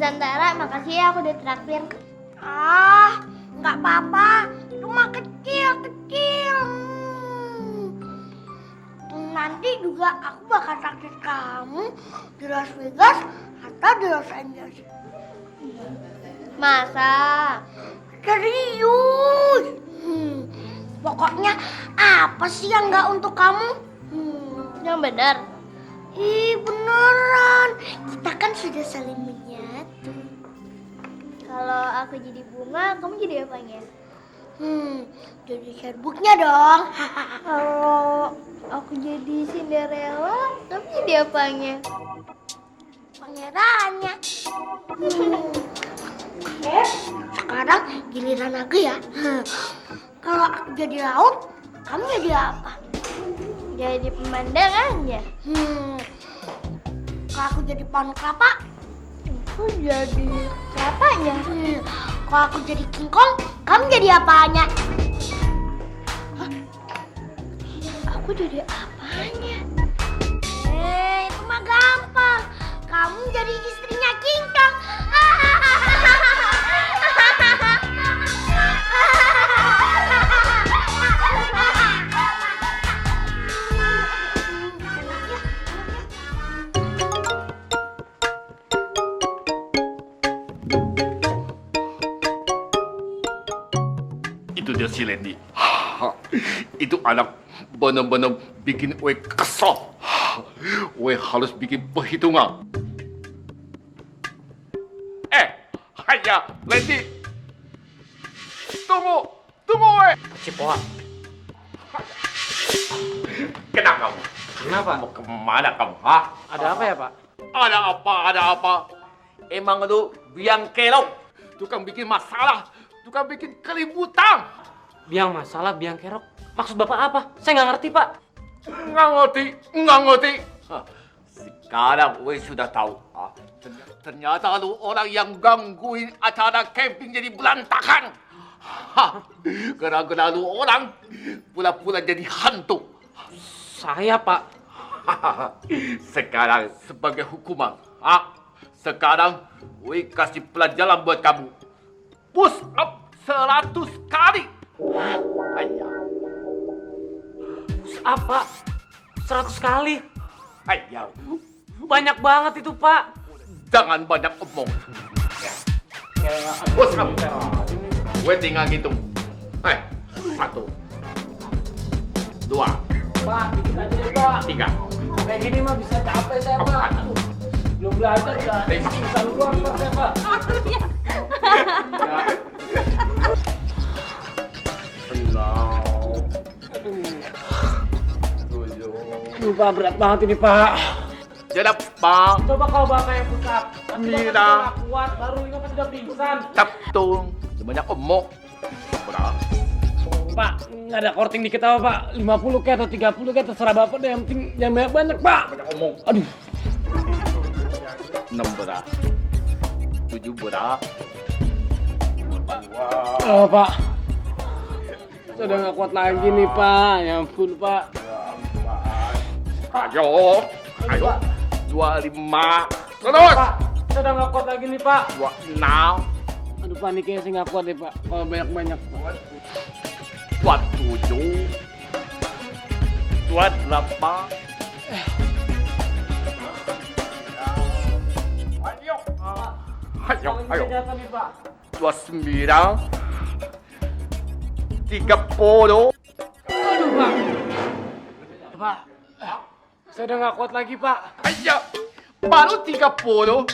Nusantara, makasih ya aku udah traktir. Ah, nggak apa-apa. Itu mah kecil. Nanti juga aku bakal traktir kamu di Las Vegas atau di Los Angeles. Masa? Serius. Pokoknya apa sih yang nggak untuk kamu? Yang benar. Ih, beneran. Kita kan sudah saling menyatu. Kalau aku jadi bunga, kamu jadi apanya? Jadi serbuknya dong. Kalau aku jadi Cinderella, kamu jadi apanya? Pangerannya. Sekarang giliran aku ya. Kalau aku jadi laut, kamu jadi apa? Jadi pemandangannya. Kalau aku jadi pohon kelapa, Aku jadi kelapanya. kalau aku jadi King Kong, kamu jadi apanya? Aku jadi apanya? Itu mah gampang. Kamu jadi istrinya King Kong. Itu dia si Lendi. Itu anak benar-benar bikin gue kesel. Gue harus bikin perhitungan. Hanya Lendi. Tunggu gue. Cipoa. Kenapa kamu? Kenapa? Mau kemana kamu? Hah? Ada apa ya, Pak? Ada apa? Emang lu biang kerok. Tukang bikin masalah. Tukang bikin keributan. Biang masalah, biang kerok. Maksud Bapak apa? Saya nggak ngerti, Pak. Nggak ngerti. Sekarang gue sudah tahu. Ternyata lu orang yang gangguin acara camping jadi berantakan. Gara-gara lu orang pura-pura jadi hantu. Saya, Pak. Sekarang sebagai hukuman. Sekarang gue kasih pelajaran buat kamu. Push up 100 kali. Ayo. Push up, Pak. 100 kali. Ayo. Banyak banget itu, Pak. Jangan banyak omong. Push up. Gue tinggal hitung. 1, 2, Pak, dikit aja deh, Pak. 3. Kayak gini mah bisa capek saya, Pak. Aduh, belum belajar udah bisa luar, Pak, saya, Pak. Aduh, Pak, berat banget ini, Pak. Jadap, Pak. Coba kalau Bapak yang pusat. Mira. Bapak kuat, baru ini kan sudah pingsan. Captung. Banyak omong. Berapa? Pak, nggak ada korting dikit apa, Pak? 50 kayak atau 30 kayak terserah Bapak deh, yang penting jangan banyak-banyak, Pak. Banyak omong. Aduh. 6 berat. 7 berat. Pak. Sudah nggak kuat lagi nih, Pak. Ya ampun, Pak. Ayo. 25. Terus. Pak, sudah nggak kuat lagi nih, Pak. 26. Aduh, Pak, nih kayaknya saya nggak kuat deh, Pak. Kalau banyak-banyak. 27. 28. Ayo. Kalau jatuh nih, Pak. 29. 30. Aduh, Pak. Pak, saya udah nggak kuat lagi, Pak. Ayo. Baru 30.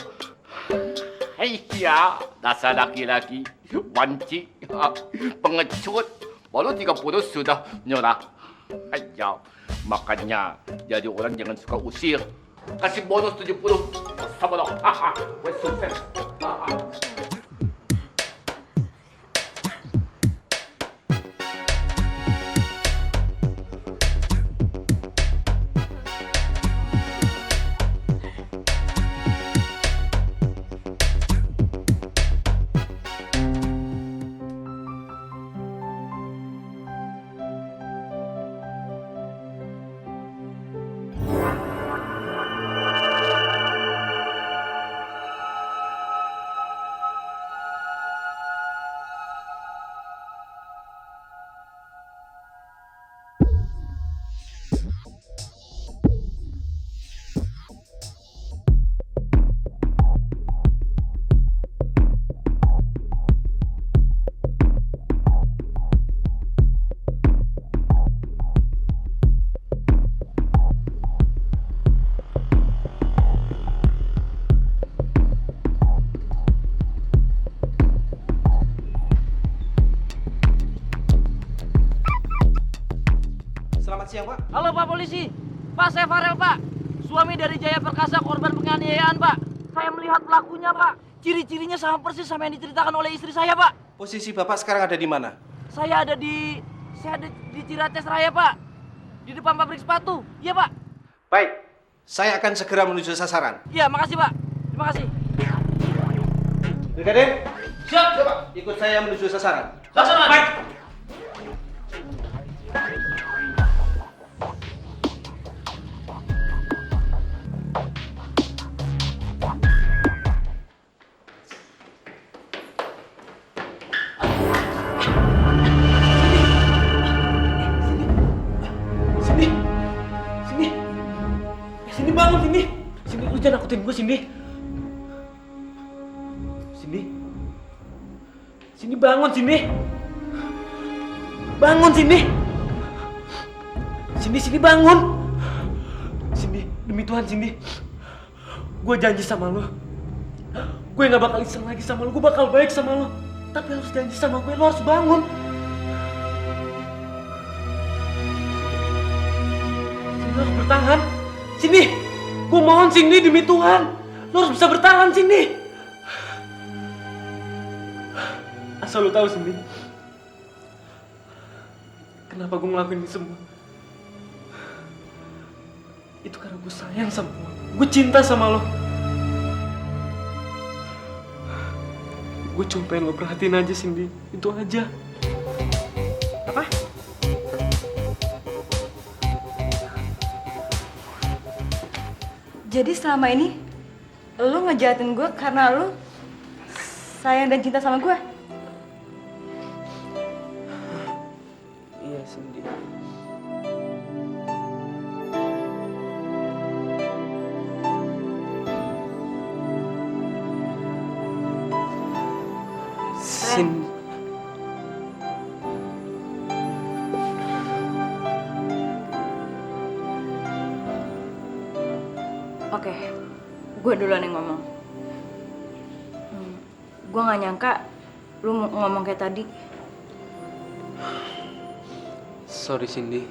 Iya, dasar laki-laki, wanci, pengecut. Baru 30 sudah nyerah. Ayo, makanya jadi orang jangan suka usir. Kasih bonus 70. Sama dong. Gue sukses. siang, Pak. Halo Pak Polisi. Pak, saya Farel, Pak. Suami dari Jaya Perkasa, korban penganiayaan, Pak. Saya melihat pelakunya, Pak. Ciri-cirinya sama persis sama yang diceritakan oleh istri saya, Pak. Posisi Bapak sekarang ada di mana? Saya ada di Ciracas Raya, Pak. Di depan pabrik sepatu. Iya, Pak. Baik, saya akan segera menuju sasaran. Iya, makasih, Pak. Terima kasih. Brigadir, siap, Pak. Ikut saya menuju sasaran. Sasaran. Baik. Cindy bangun, Cindy. Cindy, lu jangan nakutin gue, Cindy. Cindy. Cindy bangun, Cindy. Bangun, Cindy. Cindy bangun. Cindy, demi Tuhan, Cindy. Gue janji sama lo. Gue gak bakal iseng lagi sama lo. Gue bakal baik sama lo. Tapi harus janji sama gue, lo harus bangun. Cindy, lo harus bertahan. Cindy, gue mohon Cindy, demi Tuhan. Lo harus bisa bertahan, Cindy. Asal lo tahu, Cindy. Kenapa gue ngelakuin ini semua? Itu karena gue sayang sama lo. Gue cinta sama lo. Gue cuma pengen lo perhatiin aja, Cindy. Itu aja. Apa? Jadi selama ini lu ngejahatin gue karena lu sayang dan cinta sama gue? Iya, Cindy. Cindy. Oke, gue duluan yang ngomong. Gue gak nyangka lu ngomong kayak tadi. Sorry, Cindy.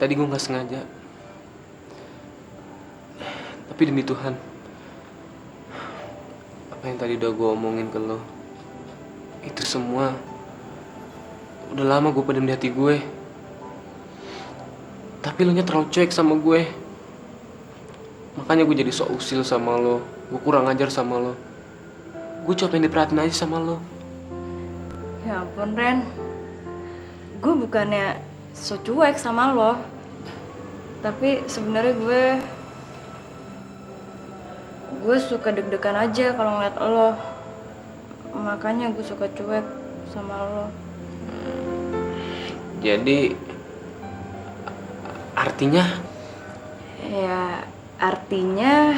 Tadi gue gak sengaja. Tapi demi Tuhan, apa yang tadi udah gue omongin ke lo, itu semua udah lama gue pendam di hati gue. Tapi lo nya terlalu cuek sama gue. Makanya gue jadi sok usil sama lo. Gue kurang ajar sama lo. Gue cuma pengen diperhatiin aja sama lo. Ya ampun, Ren. Gue bukannya so cuek sama lo. Tapi sebenarnya gue suka deg-degan aja kalau ngeliat lo. Makanya gue suka cuek sama lo. Jadi artinya? Ya artinya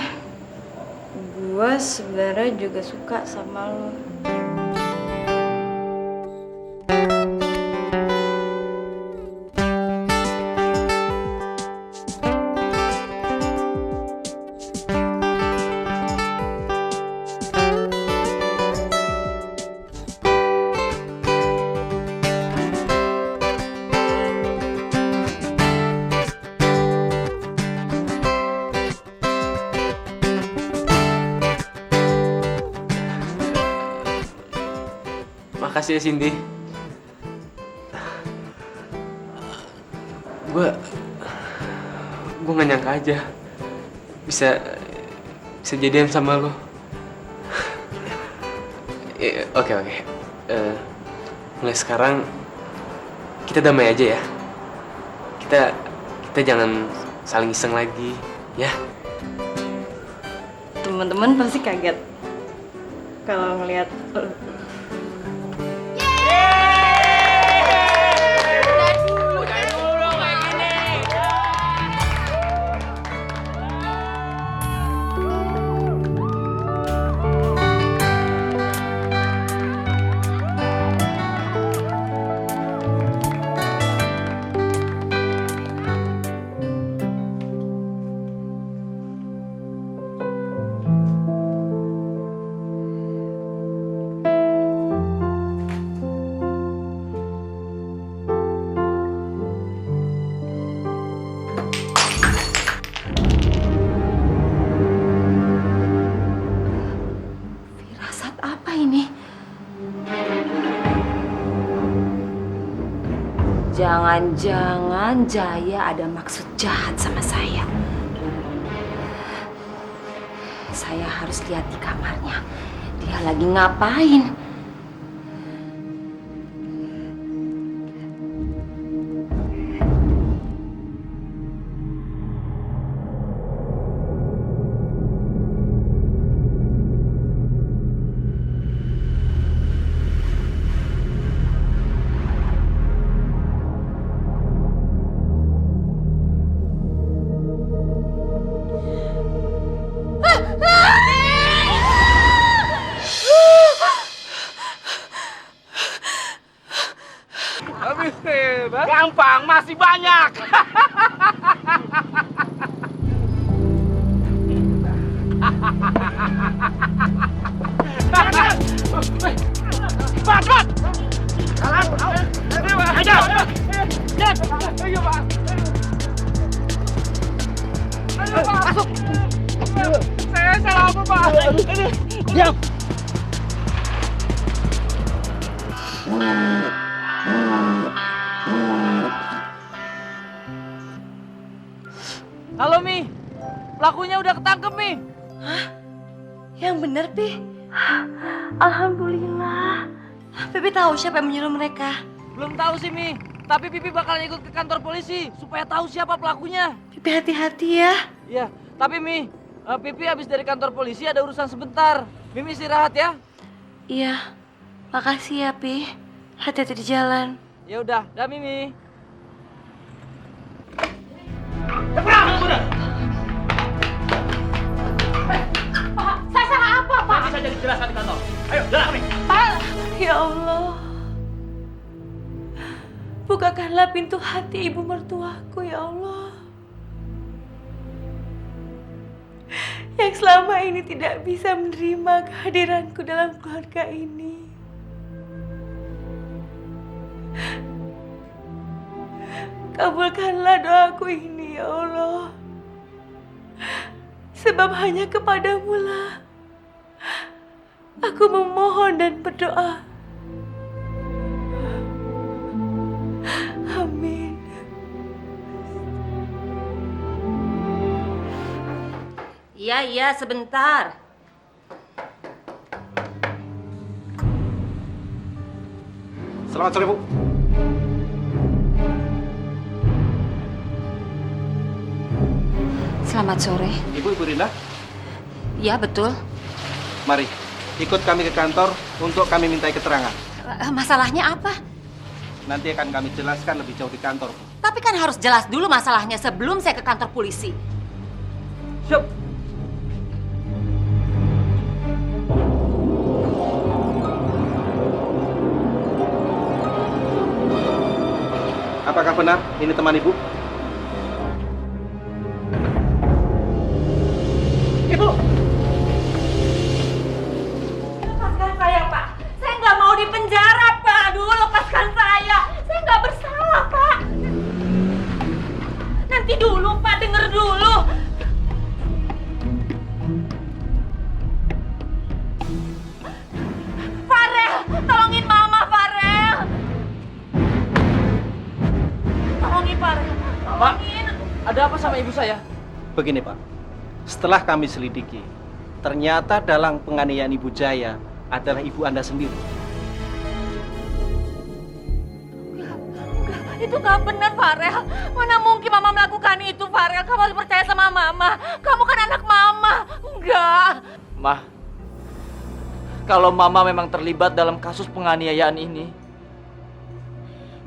gue sebenarnya juga suka sama lo. Makasih ya, Cindy. Gue gak nyangka aja bisa jadian sama lo. Oke. Mulai sekarang kita damai aja ya. Kita jangan saling iseng lagi, ya. Teman-teman pasti kaget kalau ngelihat Jangan-jangan Jaya ada maksud jahat sama saya. Saya harus lihat di kamarnya. Dia lagi ngapain? Gampang, masih banyak. Cepat! Ayo, Pak. Masuk. Saya salah apa, Pak? Diam. Halo, Mi. Pelakunya udah ketangkep, Mi. Yang bener, Pi. Alhamdulillah. Pipi tahu siapa yang menyuruh mereka. Belum tahu sih, Mi. Tapi Pipi bakal ikut ke kantor polisi supaya tahu siapa pelakunya. Pipi hati-hati ya. Iya, tapi Mi, Pipi habis dari kantor polisi ada urusan sebentar. Mimi istirahat ya. Iya. Makasih ya, Pi. Hati-hati di jalan. Ya udah, dah Mimi. Saya salah apa, Pak? Nanti saja dijelaskan di kantor. Ayo, jalan kami. Ya Allah. Bukakanlah pintu hati ibu mertuaku, ya Allah. Yang selama ini tidak bisa menerima kehadiranku dalam keluarga ini. Kabulkanlah doaku ini, ya Allah. Sebab hanya kepadamu lah aku memohon dan berdoa. Amin. Iya, sebentar. Selamat sore, Bu. Selamat sore. Ibu Rina, Ya, betul. mari ikut kami ke kantor untuk kami mintai keterangan. Masalahnya apa? Nanti akan kami jelaskan lebih jauh di kantor, Bu. Tapi kan harus jelas dulu masalahnya sebelum saya ke kantor polisi. Siap. Apakah benar ini teman Ibu? Ibu! Lepaskan saya, Pak. Saya nggak mau di penjara, Pak. Aduh, lepaskan saya. Saya nggak bersalah, Pak. Nanti dulu, Pak. Dengar dulu. Farel, tolongin Mama, Farel. Tolongin Farel. Pak, Tolongin. ada apa sama ibu saya? Begini, Pak. Setelah kami selidiki, ternyata dalang penganiayaan Ibu Jaya adalah ibu Anda sendiri. Itu nggak benar, Farel. Mana mungkin Mama melakukan itu, Farel. Kamu harus percaya sama Mama. Kamu kan anak Mama. Enggak. Mah, kalau Mama memang terlibat dalam kasus penganiayaan ini,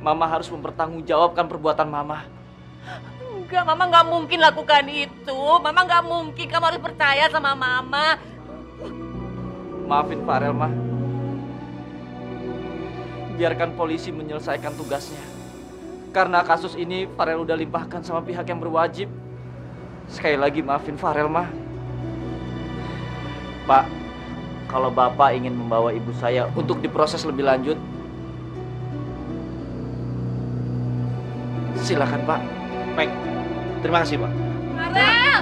Mama harus mempertanggungjawabkan perbuatan Mama. Enggak, Mama nggak mungkin lakukan itu. Mama nggak mungkin. Kamu harus percaya sama Mama. Maafin Farel, Mah. Biarkan polisi menyelesaikan tugasnya. Karena kasus ini Farel udah limpahkan sama pihak yang berwajib. Sekali lagi maafin Farel, Mah. Pak, kalau Bapak ingin membawa ibu saya untuk diproses lebih lanjut, silakan, Pak. Baik, terima kasih, Pak. Farel,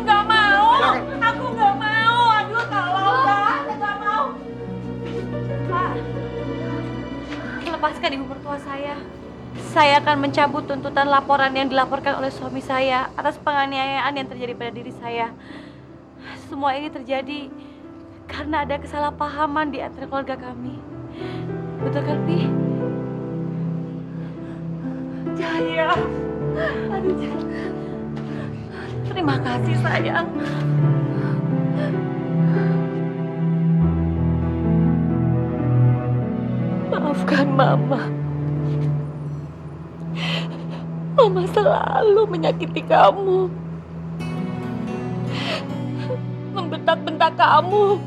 nggak mau. Aku nggak mau. Aduh, tolong, Pak. Nggak mau. Pak, lepaskan ibu mertua saya. Saya akan mencabut tuntutan laporan yang dilaporkan oleh suami saya atas penganiayaan yang terjadi pada diri saya. Semua ini terjadi karena ada kesalahpahaman di antara keluarga kami. Betul kan, Pi? Jaya. Aduh, Jaya. Terima kasih, sayang. Maafkan Mama. Mama selalu menyakiti kamu. Membentak-bentak kamu.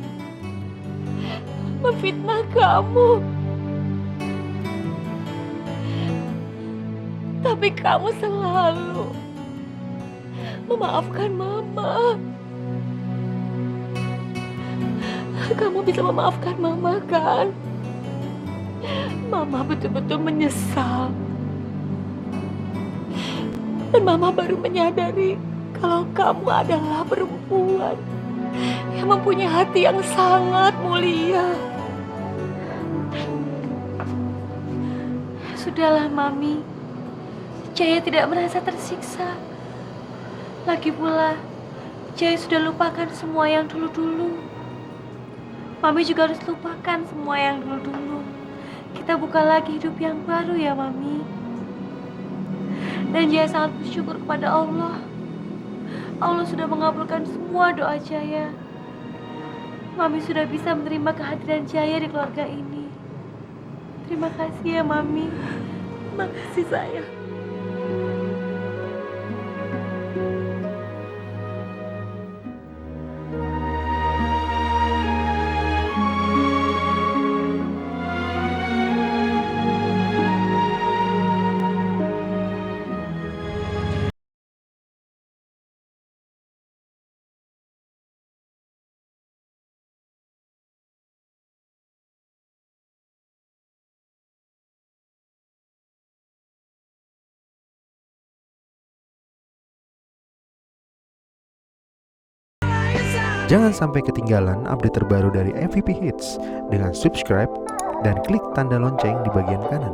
Memfitnah kamu. Tapi kamu selalu memaafkan Mama. Kamu bisa memaafkan Mama, kan? Mama betul-betul menyesal. Dan Mama baru menyadari kalau kamu adalah perempuan yang mempunyai hati yang sangat mulia. Sudahlah, Mami. Jaya tidak merasa tersiksa. Lagi pula, Jaya sudah lupakan semua yang dulu-dulu. Mami juga harus lupakan semua yang dulu-dulu. Kita buka lagi hidup yang baru ya, Mami. Dan Jaya sangat bersyukur kepada Allah. Allah sudah mengabulkan semua doa Jaya. Mami sudah bisa menerima kehadiran Jaya di keluarga ini. Terima kasih ya, Mami. Terima kasih, sayang. Jangan sampai ketinggalan update terbaru dari MVP Hits dengan subscribe dan klik tanda lonceng di bagian kanan.